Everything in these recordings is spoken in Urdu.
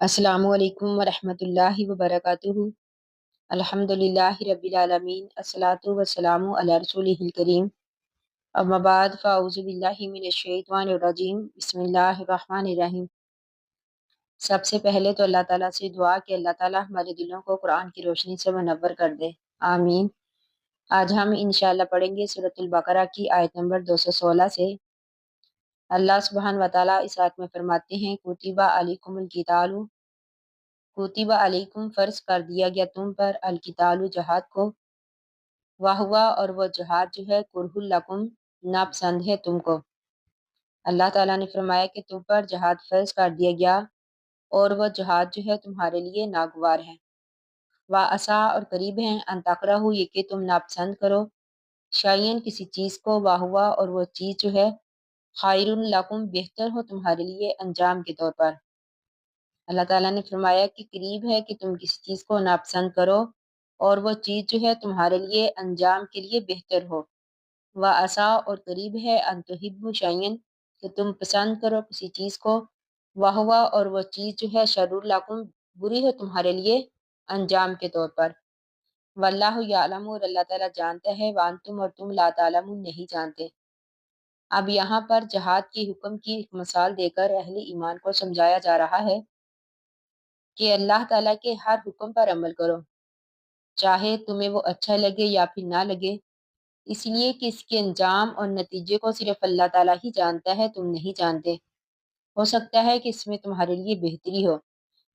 السلام علیکم ورحمۃ اللہ وبرکاتہ۔ الحمدللہ رب العالمین، الصلاۃ والسلام علی رسولہ الکریم، اما بعد فاعوذ باللہ من الشیطان الرجیم، بسم اللہ الرحمن الرحیم۔ سب سے پہلے تو اللہ تعالیٰ سے دعا کہ اللہ تعالیٰ ہمارے دلوں کو قرآن کی روشنی سے منور کر دے، آمین۔ آج ہم انشاءاللہ پڑھیں گے سورۃ البقرہ کی آیت نمبر 216 سے۔ اللہ سبحانہ و تعالیٰ اس آیت میں فرماتے ہیں، کتب علیکم القتال، کتب علیکم فرض کر دیا گیا تم پر، القتال جہاد کو، واہوا اور وہ جہاد جو ہے، کرہ لکم ناپسند ہے تم کو۔ اللہ تعالیٰ نے فرمایا کہ تم پر جہاد فرض کر دیا گیا اور وہ جہاد جو ہے تمہارے لیے ناگوار ہے۔ وعسیٰ اور قریب ہیں، ان تکرہوا یہ کہ تم ناپسند کرو، شیئن کسی چیز کو، واہوا اور وہ چیز جو ہے، خیر لکم بہتر ہو تمہارے لیے انجام کے طور پر۔ اللہ تعالیٰ نے فرمایا کہ قریب ہے کہ تم کسی چیز کو ناپسند کرو اور وہ چیز جو ہے تمہارے لیے انجام کے لیے بہتر ہو۔ وعسیٰ اور قریب ہے، ان تحبوا شیئا کہ تم پسند کرو کسی چیز کو، وہوا اور وہ چیز جو ہے، شر لکم بری ہو تمہارے لیے انجام کے طور پر۔ واللہ یعلم اور اللہ تعالیٰ جانتا ہے، وانتم اور تم لا تعلمون نہیں جانتے۔ اب یہاں پر جہاد کی حکم کی ایک مثال دے کر اہل ایمان کو سمجھایا جا رہا ہے کہ اللہ تعالیٰ کے ہر حکم پر عمل کرو، چاہے تمہیں وہ اچھا لگے یا پھر نہ لگے، اس لیے کہ اس کے انجام اور نتیجے کو صرف اللہ تعالیٰ ہی جانتا ہے، تم نہیں جانتے۔ ہو سکتا ہے کہ اس میں تمہارے لیے بہتری ہو،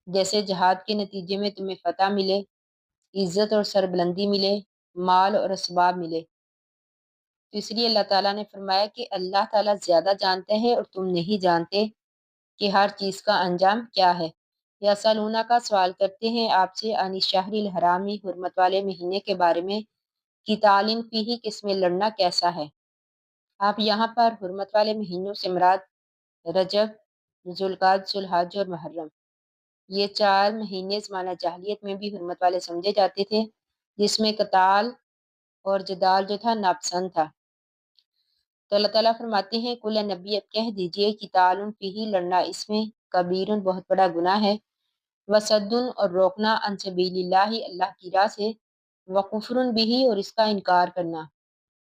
جیسے جہاد کے نتیجے میں تمہیں فتح ملے، عزت اور سربلندی ملے، مال اور اسباب ملے۔ تو اس لیے اللہ تعالیٰ نے فرمایا کہ اللہ تعالیٰ زیادہ جانتا ہے اور تم نہیں جانتے کہ ہر چیز کا انجام کیا ہے۔ یا سلونا کا سوال کرتے ہیں آپ سے، عن الشہر الحرامی حرمت والے مہینے کے بارے میں، قتال فیہ کس میں لڑنا کیسا ہے۔ آپ یہاں پر حرمت والے مہینوں سے مراد رجب، ذوالقعدہ، ذوالحج اور محرم، یہ 4 مہینے زمانہ جاہلیت میں بھی حرمت والے سمجھے جاتے تھے، جس میں قتال اور جدال جو تھا ناپسند تھا۔ تو اللہ تعالیٰ فرماتے ہیں، کل نبی اب کہہ دیجئے، قتال فیہ لڑنا اس میں، کبیر بہت بڑا گناہ ہے، وصد اور روکنا، عن سبیل اللہ اللہ کی راہ سے، وکفر بھی اور اس کا انکار کرنا،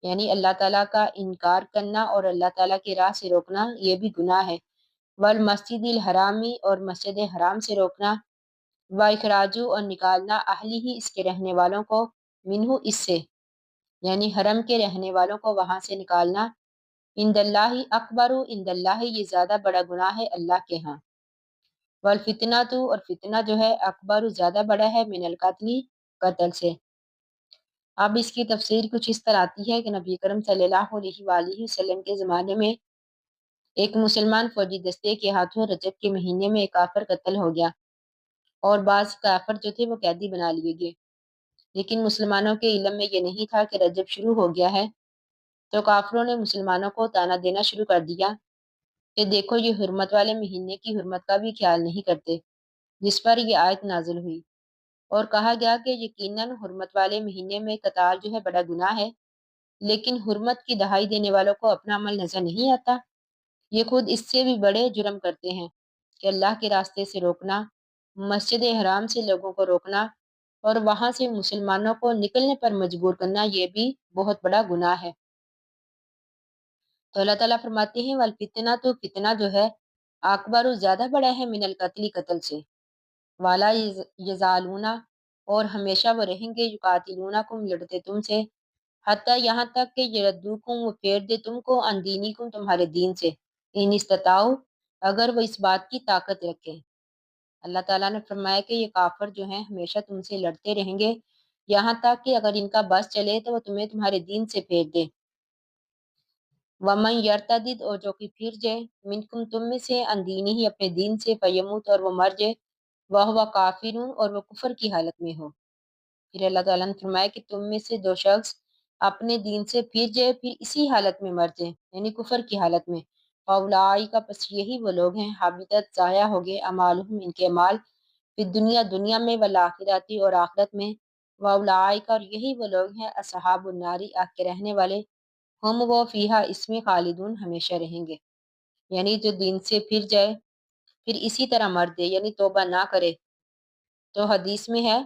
یعنی اللہ تعالیٰ کا انکار کرنا اور اللہ تعالیٰ کی راہ سے روکنا، یہ بھی گناہ ہے۔ والمسجد الحرامی اور مسجد حرام سے روکنا، واخراجو اور نکالنا، اہلی ہی اس کے رہنے والوں کو، منہو اس سے، یعنی حرم کے رہنے والوں کو وہاں سے نکالنا، عند اللہ اکبر عند اللہ یہ زیادہ بڑا گناہ ہے اللہ کے ہاں۔ والفتنہ تو اور فتنہ جو ہے، اکبر زیادہ بڑا ہے، من القتل قتل سے۔ اب اس کی تفسیر کچھ اس طرح آتی ہے کہ نبی کرم صلی اللہ علیہ وآلہ وسلم کے زمانے میں ایک مسلمان فوجی دستے کے ہاتھوں رجب کے مہینے میں ایک کافر قتل ہو گیا اور بعض کافر جو تھے وہ قیدی بنا لیے گئے، لیکن مسلمانوں کے علم میں یہ نہیں تھا کہ رجب شروع ہو گیا ہے، تو کافروں نے مسلمانوں کو طعنہ دینا شروع کر دیا کہ دیکھو یہ حرمت والے مہینے کی حرمت کا بھی خیال نہیں کرتے، جس پر یہ آیت نازل ہوئی اور کہا گیا کہ یقیناً حرمت والے مہینے میں قتال جو ہے بڑا گناہ ہے، لیکن حرمت کی دہائی دینے والوں کو اپنا عمل نظر نہیں آتا، یہ خود اس سے بھی بڑے جرم کرتے ہیں کہ اللہ کے راستے سے روکنا، مسجد حرام سے لوگوں کو روکنا اور وہاں سے مسلمانوں کو نکلنے پر مجبور کرنا، یہ بھی بہت بڑا گناہ ہے۔ تو اللہ تعالیٰ فرماتے ہیں، والفتنہ تو فتنہ جو ہے، اکبر زیادہ بڑا ہے، من القتل قتل سے، والا یزالون اور ہمیشہ وہ رہیں گے، یقاتلونکم لڑتے تم سے، حتیٰ یہاں تک کہ یردوکم وہ پھیر دے تم کو، عن دینکم تمہارے دین سے، ان استطاعوا اگر وہ اس بات کی طاقت رکھیں۔ اللہ تعالیٰ نے فرمایا کہ یہ کافر جو ہیں ہمیشہ تم سے لڑتے رہیں گے، یہاں تک کہ اگر ان کا بس چلے تو وہ تمہیں تمہارے دین سے پھیر دے۔ ومن یرتدد اور جو کہ پھر جائے، منکم تم میں سے، عن دینہ اپنے دین سے، فیموت اور وہ مر جائے، وہو کافر اور وہ کفر کی حالت میں ہو۔ پھر اللہ تعالیٰ نے فرمایا کہ تم میں سے جو شخص اپنے دین سے پھر جائے، پھر اسی حالت میں مر جائے، یعنی کفر کی حالت میں، فاولئک پس یہی وہ لوگ ہیں، حبطت ضائع ہو گئے، اعمالہم ان کے اعمال، پھر دنیا میں، والآخرۃ اور آخرت میں، واولئک اور یہی وہ لوگ ہیں، اصحاب النار آگ کے رہنے والے، ہم وہ فیہا اس میں خالدون ہمیشہ رہیں گے، یعنی جو دین سے پھر جائے پھر اسی طرح مر دے یعنی توبہ نہ کرے، تو حدیث میں ہے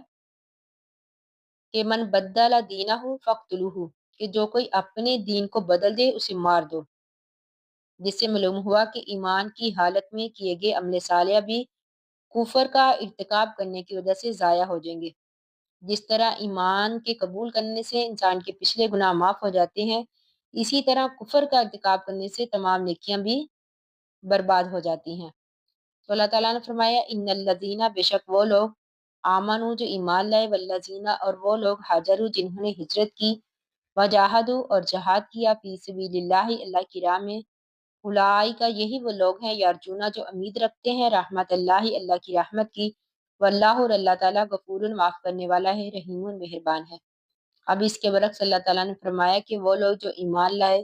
کہ من بدل دینہ فقتلوہ، کہ جو کوئی اپنے دین کو بدل دے اسے مار دو، جس سے معلوم ہوا کہ ایمان کی حالت میں کیے گئے عمل صالح بھی کفر کا ارتکاب کرنے کی وجہ سے ضائع ہو جائیں گے۔ جس طرح ایمان کے قبول کرنے سے انسان کے پچھلے گناہ معاف ہو جاتے ہیں، اسی طرح کفر کا ارتکاب کرنے سے تمام نیکیاں بھی برباد ہو جاتی ہیں۔ تو اللہ تعالیٰ نے فرمایا ان الذین، بے شک وہ لوگ، آمنو جو ایمان لائے، والذین اور وہ لوگ، ہاجروا جنہوں نے ہجرت کی، وجاہدوا اور جہاد کیا، فی سبیل اللہ اللہ کی راہ میں، اولئک یہی وہ لوگ ہیں، یرجونا جو امید رکھتے ہیں، رحمت اللہ اللہ کی رحمت کی، واللہ اور اللہ تعالیٰ غفور معاف کرنے والا ہے، رحیم مہربان ہے۔ اب اس کے برعکس اللہ تعالیٰ نے فرمایا کہ وہ لوگ جو ایمان لائے،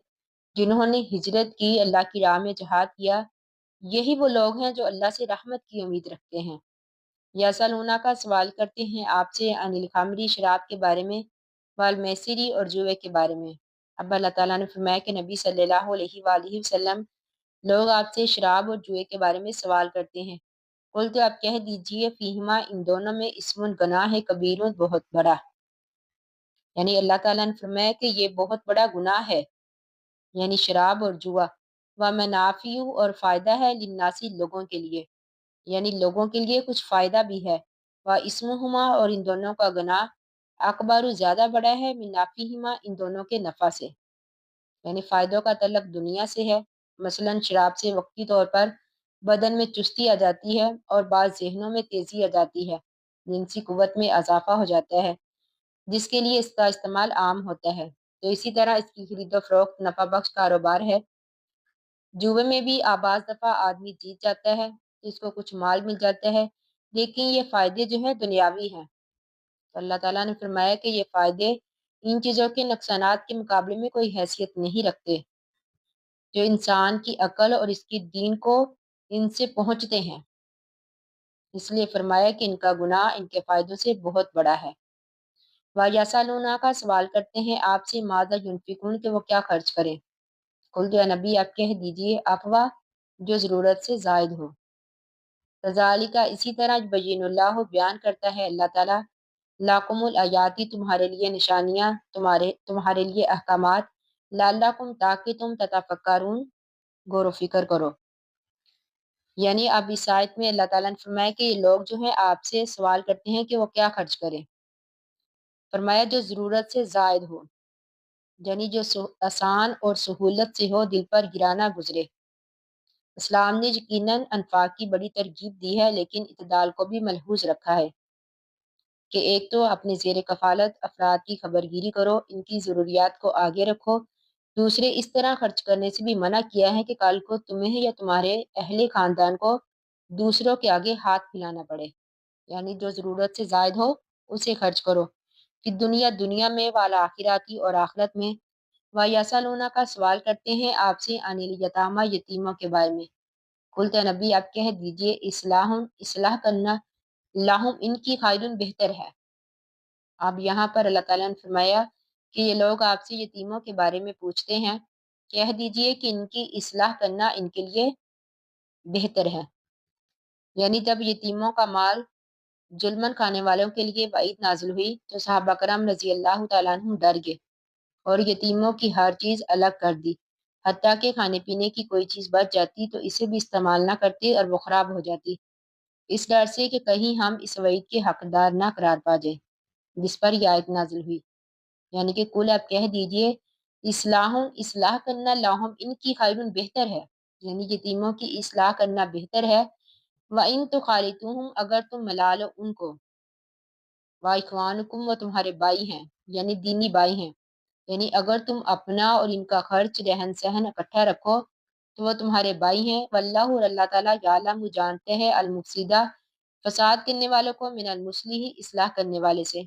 جنہوں نے ہجرت کی، اللہ کی راہ میں جہاد کیا، یہی وہ لوگ ہیں جو اللہ سے رحمت کی امید رکھتے ہیں۔ یسألونہ کا سوال کرتے ہیں آپ سے، عن الخمری شراب کے بارے میں، والمیسری اور جوئے کے بارے میں۔ اب اللہ تعالیٰ نے فرمایا کہ نبی صلی اللہ علیہ وآلہ وسلم، لوگ آپ سے شراب اور جوئے کے بارے میں سوال کرتے ہیں، قل تو آپ کہہ دیجئے، فیہما ان دونوں میں، اسم گناہ ہے، کبیر بہت بڑا، یعنی اللہ تعالیٰ نے فرمایا کہ یہ بہت بڑا گناہ ہے، یعنی شراب اور جوا، ومنافع اور فائدہ ہے، للناسی لوگوں کے لیے، یعنی لوگوں کے لیے کچھ فائدہ بھی ہے، واسمہما اور ان دونوں کا گناہ، اکبر زیادہ بڑا ہے، من نفعہما ان دونوں کے نفع سے، یعنی فائدوں کا تعلق دنیا سے ہے، مثلا شراب سے وقتی طور پر بدن میں چستی آ جاتی ہے اور بعض ذہنوں میں تیزی آ جاتی ہے، جنسی قوت میں اضافہ ہو جاتا ہے، جس کے لیے اس کا استعمال عام ہوتا ہے، تو اسی طرح اس کی خرید و فروخت نفع بخش کاروبار ہے۔ جوے میں بھی بعض دفعہ آدمی جیت جاتا ہے تو اس کو کچھ مال مل جاتا ہے، لیکن یہ فائدے جو ہیں دنیاوی ہیں، تو اللہ تعالیٰ نے فرمایا کہ یہ فائدے ان چیزوں کے نقصانات کے مقابلے میں کوئی حیثیت نہیں رکھتے جو انسان کی عقل اور اس کی دین کو ان سے پہنچتے ہیں، اس لیے فرمایا کہ ان کا گناہ ان کے فائدوں سے بہت بڑا ہے۔ وَيَسْأَلُونَ کا سوال کرتے ہیں آپ سے، ماذا ينفقون کہ وہ کیا خرچ کریں، قل تو نبی آپ کہہ دیجئے، افواہ جو ضرورت سے زائد ہو، کذالک اسی طرح یبین اللہ بیان کرتا ہے اللہ تعالیٰ، لاکم الآیاتی تمہارے لیے نشانیاں، تمہارے لیے احکامات، لعلکم تاکہ تم تتفکرون غور و فکر کرو، یعنی اب اس آیت میں اللہ تعالیٰ نے فرمایا کہ یہ لوگ جو ہیں آپ سے سوال کرتے ہیں کہ وہ کیا خرچ کریں، فرمایا جو ضرورت سے زائد ہو، یعنی جو آسان اور سہولت سے ہو، دل پر گرانا گزرے۔ اسلام نے یقیناً انفاق کی بڑی ترغیب دی ہے، لیکن اعتدال کو بھی ملحوظ رکھا ہے کہ ایک تو اپنے زیر کفالت افراد کی خبرگیری کرو، ان کی ضروریات کو آگے رکھو، دوسرے اس طرح خرچ کرنے سے بھی منع کیا ہے کہ کل کو تمہیں یا تمہارے اہل خاندان کو دوسروں کے آگے ہاتھ پھیلانا پڑے، یعنی جو ضرورت سے زائد ہو اسے خرچ کرو، پھر دنیا میں، والآخراتی اور آخرت میں۔ وَيَسْأَلُونَ کا سوال کرتے ہیں آپ سے، عن الیتامیٰ یتیموں کے بارے میں، قل تو نبی آپ کہہ دیجئے، اصلاح کرنا، لہم ان کی خیر بہتر ہے۔ اب یہاں پر اللہ تعالیٰ نے فرمایا کہ یہ لوگ آپ سے یتیموں کے بارے میں پوچھتے ہیں، کہہ دیجئے کہ ان کی اصلاح کرنا ان کے لیے بہتر ہے، یعنی جب یتیموں کا مال ظلمن کھانے والوں کے لیے وعید نازل ہوئی تو صحابہ کرام رضی اللہ تعالیٰ عنہ ڈر گئے اور یتیموں کی ہر چیز الگ کر دی، حتیٰ کہ کھانے پینے کی کوئی چیز بچ جاتی تو اسے بھی استعمال نہ کرتے اور وہ خراب ہو جاتی، اس ڈر سے کہ کہیں ہم اس وعید کے حقدار نہ قرار پا جائیں، جس پر یہ آیت نازل ہوئی، یعنی کہ کل آپ کہہ دیجئے، اصلاح کرنا، لاہم ان کی خیر بہتر ہے، یعنی یتیموں کی اصلاح کرنا بہتر ہے، وَإِن تُخَالِطُوهُمْ اگر تم ملا لو ان کو، وَإِخْوَانُكُمْ وہ تمہارے بھائی ہیں، یعنی دینی بھائی ہیں، یعنی اگر تم اپنا اور ان کا خرچ رہن سہن اکٹھا رکھو تو وہ تمہارے بھائی ہیں، واللہ اور اللہ تعالیٰ یعلم جانتے ہیں، المفسدہ فساد کرنے والوں کو، من المصلح اصلاح کرنے والے سے،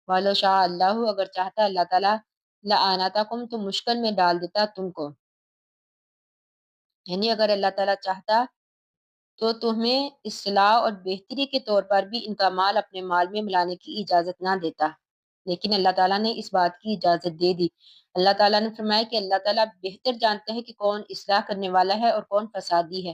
وَلَوْ شَاءَ اللہ اگر چاہتا اللہ تعالیٰ، لَأَعْنَتَكُمْ تو مشکل میں ڈال دیتا تم کو، یعنی اگر اللہ تعالیٰ چاہتا تو تمہیں اصلاح اور بہتری کے طور پر بھی ان کا مال اپنے مال میں ملانے کی اجازت نہ دیتا، لیکن اللہ تعالیٰ نے اس بات کی اجازت دے دی۔ اللہ تعالیٰ نے فرمایا کہ اللہ تعالیٰ بہتر جانتا ہے کہ کون اصلاح کرنے والا ہے اور کون فسادی ہے،